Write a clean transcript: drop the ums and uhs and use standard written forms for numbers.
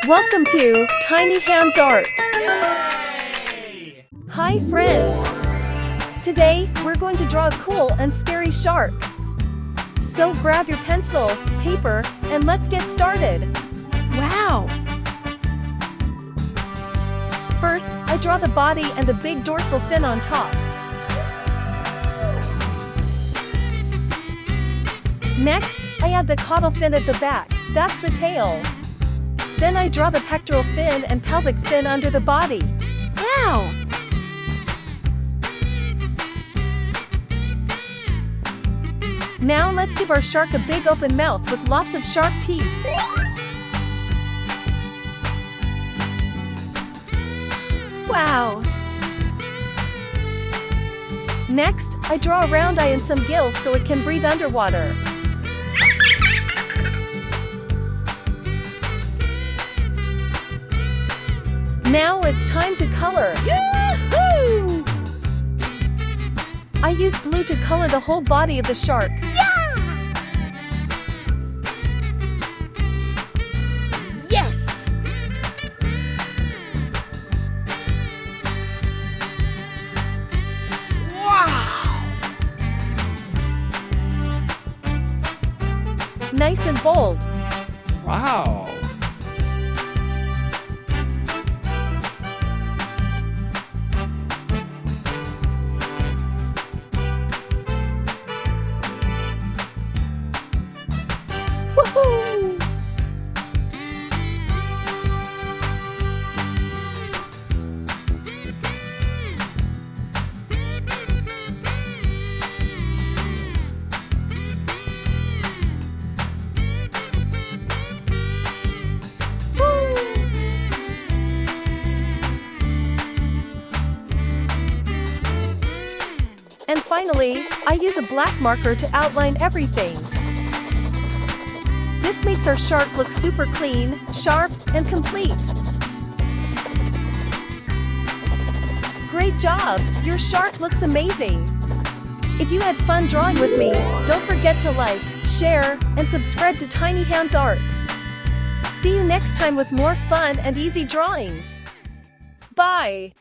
Welcome to Tiny Hands Art. Yay! Hi friends! Today, we're going to draw a cool and scary shark. So grab your pencil, paper, and let's get started. Wow! First, I draw the body and the big dorsal fin on top. Next, I add the caudal fin at the back, that's the tail. Then I draw the pectoral fin and pelvic fin under the body. Wow! Now let's give our shark a big open mouth with lots of sharp teeth. Wow! Next, I draw a round eye and some gills so it can breathe underwater. Now it's time to color. Yoo-hoo! I use blue to color the whole body of the shark. Yes! Wow! Nice and bold. Wow! Woohoo! And finally, I use a black marker to outline everything. This makes our shark look super clean, sharp, and complete. Great job! Your shark looks amazing! If you had fun drawing with me, don't forget to like, share, and subscribe to Tiny Hands Art. See you next time with more fun and easy drawings. Bye!